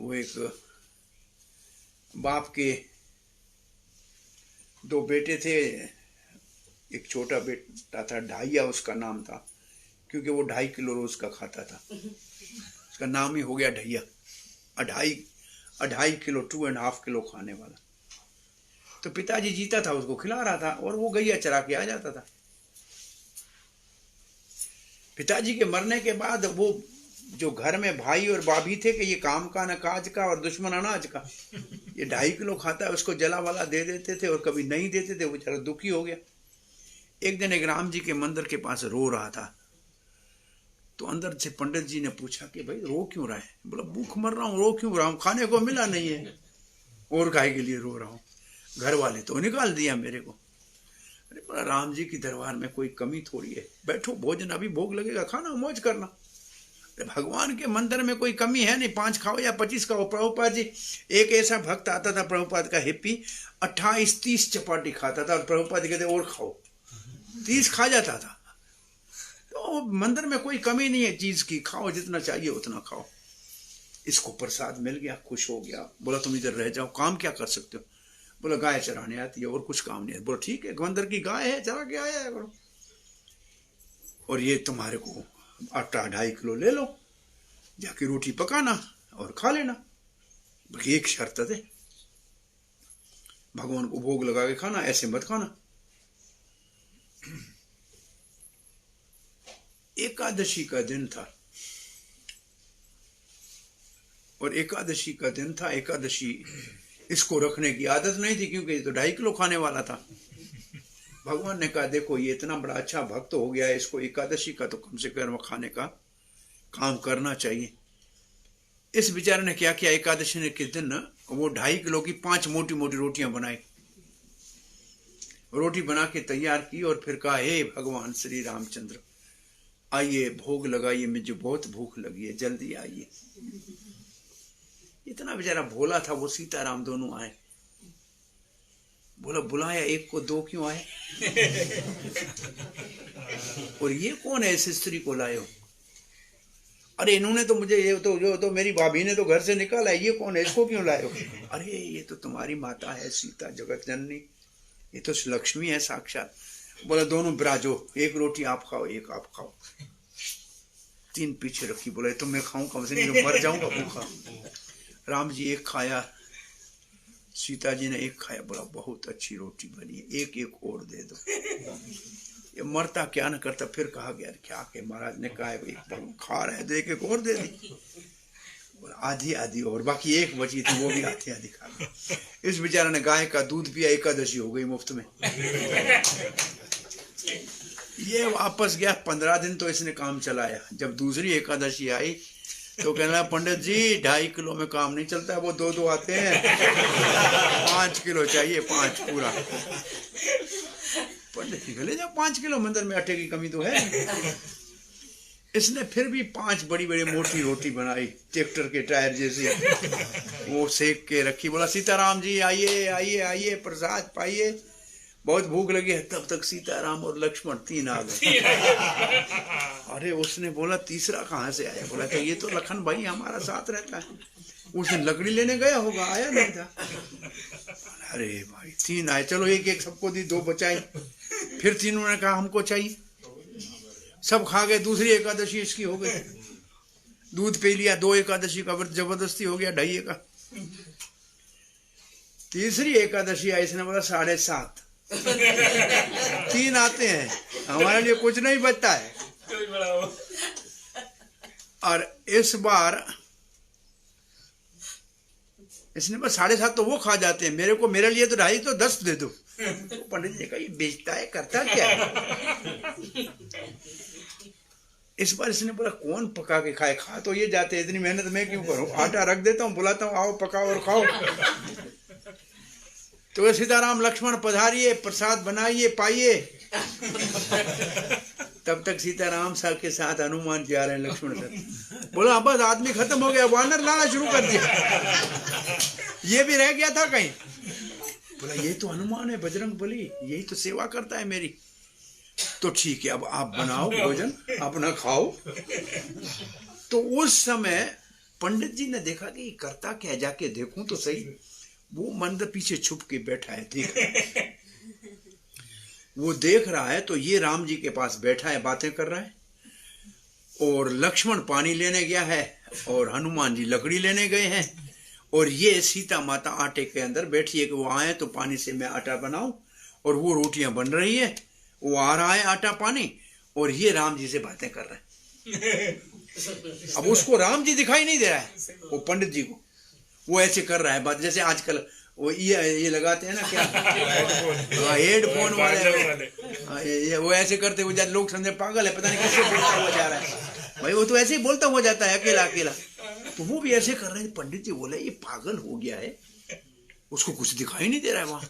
वो एक बाप के दो बेटे थे। एक छोटा बेटा था, ढाइया उसका नाम था, क्योंकि वो 2.5 किलो रोज का खाता था, उसका नाम ही हो गया ढैया। 2.5 किलो, 2.5 किलो खाने वाला। तो पिताजी जीता था, उसको खिला रहा था और वो गैया चरा के आ जाता था। पिताजी के मरने के बाद वो जो घर में भाई और भाभी थे कि ये काम का न काज का और दुश्मन अनाज का, ये 2.5 किलो खाता है, उसको जला वाला दे देते थे और कभी नहीं देते थे। वो बेचारा दुखी हो गया। एक दिन एक राम जी के मंदिर के पास रो रहा था, तो अंदर से पंडित जी ने पूछा कि भाई रो क्यों रहा है? बोला भूख मर रहा हूँ, रो क्यों रहा हूँ? खाने को मिला नहीं है, और काहे के लिए रो रहा हूँ? घर वाले तो निकाल दिया मेरे को। अरे बोला राम जी की दरबार में कोई कमी थोड़ी है, बैठो भोजन अभी भोग लगेगा, खाना मौज करना। अरे भगवान के मंदिर में कोई कमी है नहीं, 5 खाओ या 25 खाओ। प्रभुपाद जी, एक ऐसा भक्त आता था प्रभुपाद का हिप्पी, 28-30 चपाटी खाता था और प्रभुपाद कहते और खाओ, 30 खा जाता था। तो मंदिर में कोई कमी नहीं है चीज की, खाओ जितना चाहिए उतना खाओ। इसको प्रसाद मिल गया, खुश हो गया। बोला तुम इधर रह जाओ, काम क्या कर सकते हो? बोला गाय चराने आती है और कुछ काम नहीं है। बोला ठीक है, मंदिर की गाय है, चरा के आया है करो, और ये तुम्हारे को आटा 2.5 किलो ले लो, जाके रोटी पकाना और खा लेना। एक शर्त है, भगवान को भोग लगा के खाना, ऐसे मत खाना। एकादशी का दिन था और एकादशी का दिन था। एकादशी इसको रखने की आदत नहीं थी, क्योंकि ये तो 2.5 किलो खाने वाला था। भगवान ने कहा देखो ये इतना बड़ा अच्छा भक्त हो गया है, इसको एकादशी का तो कम से कम खाने का काम करना चाहिए। इस बेचारे ने क्या किया, एकादशी के दिन वो 2.5 किलो की 5 मोटी मोटी रोटियां बनाई, रोटी बना के तैयार की और फिर कहा हे भगवान श्री रामचंद्र, आइए भोग लगाइए, मुझे बहुत भूख लगी है, जल्दी आइए। इतना बेचारा भोला था वो, सीताराम दोनों आए। बोला बुलाया एक को, 2 क्यों आए? और ये कौन है, इस स्त्री को लाए हो? अरे इन्होंने तो मुझे, ये तो मेरी भाभी ने तो घर से निकाला है, ये कौन है, इसको क्यों लाए हो? अरे ये तो तुम्हारी माता है सीता, जगत जननी, ये तो लक्ष्मी है साक्षात। बोला दोनों बिराजो, एक रोटी आप खाओ, एक आप खाओ। 3 पीछे रखी। बोला तो मैं खाऊं कम से नहीं, मर जाऊंगा भूखा। राम जी एक खाया, सीता जी ने एक खाया। बोला बहुत अच्छी रोटी बनी है, एक और दे दो। ये मरता क्या न करता। फिर कहा गया क्या के महाराज ने कहा एक खा रहे तो एक और दे दी। बोला आधी और, बाकी एक बची थी वो भी आधी खा गई। इस बेचारे ने गाय का दूध पिया, एकादशी हो गई मुफ्त में। ये वापस गया, 15 दिन तो इसने काम चलाया। जब दूसरी एकादशी आई तो कहना पंडित जी 2.5 किलो में काम नहीं चलता, वो 2 आते हैं, 5 किलो चाहिए, 5 पूरा। पंडित जी ले जाओ 5 किलो, मंदिर में आटे की कमी तो है। इसने फिर भी 5 बड़ी बड़ी मोटी रोटी बनाई, ट्रैक्टर के टायर जैसी, वो सेक के रखी। बोला सीताराम जी आइए आइए आइए, प्रसाद पाइए, बहुत भूख लगी है। तब तक सीताराम और लक्ष्मण 3 आ गए। अरे उसने बोला तीसरा कहाँ से आया? बोला तो ये तो लखन भाई हमारा साथ रहता है, उस दिन लकड़ी लेने गया होगा, आया नहीं था। अरे भाई 3 आए, चलो एक सबको दी, 2 बचाई। फिर तीनों ने कहा हमको चाहिए, सब खा गए। दूसरी एकादशी इसकी हो गई, दूध पी लिया, 2 एकादशी का व्रत जबरदस्ती हो गया ढाई का। तीसरी एकादशी आई, इसने बोला 7.5 3 आते हैं, हमारे लिए कुछ नहीं बचता है। और इस बार इसने बस 7.5 तो वो खा जाते हैं, मेरे लिए तो 2.5 तो 10 दे दो। तो पंडित जी का ये बेचता है, करता क्या है? इस बार इसने बोला कौन पका के खाए, खा तो ये जाते, इतनी मेहनत मैं क्यों करूं, आटा रख देता हूं, बुलाता हूं, आओ पकाओ और खाओ। तो सीताराम लक्ष्मण पधारिए, प्रसाद बनाइए, पाइए। तब तक सीताराम साहब के साथ हनुमान जी आ रहे हैं, लक्ष्मण सर। बोला बस आदमी खत्म हो गया, वानर लाना शुरू कर दिया, ये भी रह गया था कहीं। बोला ये तो हनुमान है, बजरंग बली, यही तो सेवा करता है मेरी। तो ठीक है, अब आप बनाओ भोजन, अपना खाओ। तो उस समय पंडित जी ने देखा कि करता क्या, जाके देखूं तो सही। वो मंदिर पीछे छुप के बैठा है, देख वो देख रहा है तो ये राम जी के पास बैठा है, बातें कर रहा है, और लक्ष्मण पानी लेने गया है और हनुमान जी लकड़ी लेने गए हैं, और ये सीता माता आटे के अंदर बैठी है कि वो आए तो पानी से मैं आटा बनाऊं, और वो रोटियां बन रही है, वो आ रहा है आटा पानी, और ये राम जी से बातें कर रहे हैं। अब उसको राम जी दिखाई नहीं दे रहा है, वो पंडित जी को वो ऐसे कर रहा है बात, जैसे आजकल वो ये लगाते हैं ना क्या, हेडफोन वाले, ये वो ऐसे करते हुए लोग समझे पागल है, पता नहीं कैसे बोलता हुआ जा रहा है। भाई वो तो ऐसे ही बोलता हुआ जाता है अकेला अकेला, तो वो भी ऐसे कर रहे हैं। पंडित जी बोले ये पागल हो गया है, उसको कुछ दिखाई नहीं दे रहा है वहां।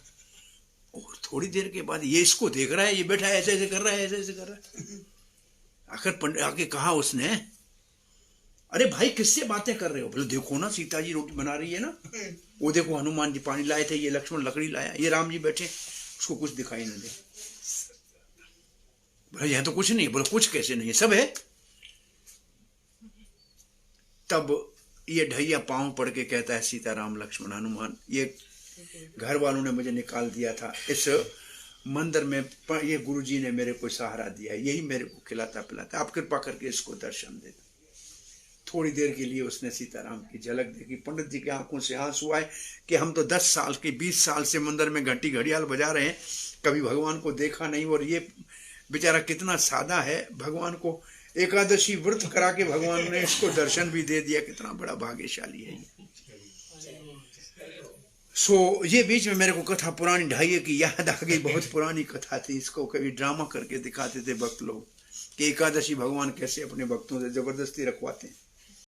और थोड़ी देर के बाद ये इसको देख रहा है, ये बैठा है ऐसे ऐसे कर रहा है, ऐसे ऐसे कर रहा है। आखिर पंडित आके कहा उसने, अरे भाई किससे बातें कर रहे हो? बोले देखो ना सीता जी रोटी बना रही है ना, वो देखो हनुमान जी पानी लाए थे, ये लक्ष्मण लकड़ी लाया, ये राम जी बैठे, उसको कुछ दिखाई ना दे। बोले यहाँ तो कुछ नहीं। बोले कुछ कैसे नहीं, सब है। तब ये ढैया पांव पड़ के कहता है, सीताराम लक्ष्मण हनुमान, ये घर वालों ने मुझे निकाल दिया था इस मंदिर में, ये गुरुजी ने मेरे को सहारा दिया, यही मेरे को खिलाता पिलाता, आप कृपा करके इसको दर्शन दे। थोड़ी देर के लिए उसने सीताराम की झलक देखी। पंडित जी की आंखों से आंसू आए कि हम तो 10 साल के 20 साल से मंदिर में घंटी घड़ियाल बजा रहे हैं, कभी भगवान को देखा नहीं, और ये बेचारा कितना सादा है, भगवान को एकादशी व्रत करा के भगवान ने इसको दर्शन भी दे दिया, कितना बड़ा भाग्यशाली है ये। ये बीच में मेरे को कथा पुरानी ढाई की याद आ गई, बहुत पुरानी कथा थी, इसको कभी ड्रामा करके दिखाते थे भक्त लोग कि एकादशी भगवान कैसे अपने भक्तों से जबरदस्ती रखवाते हैं।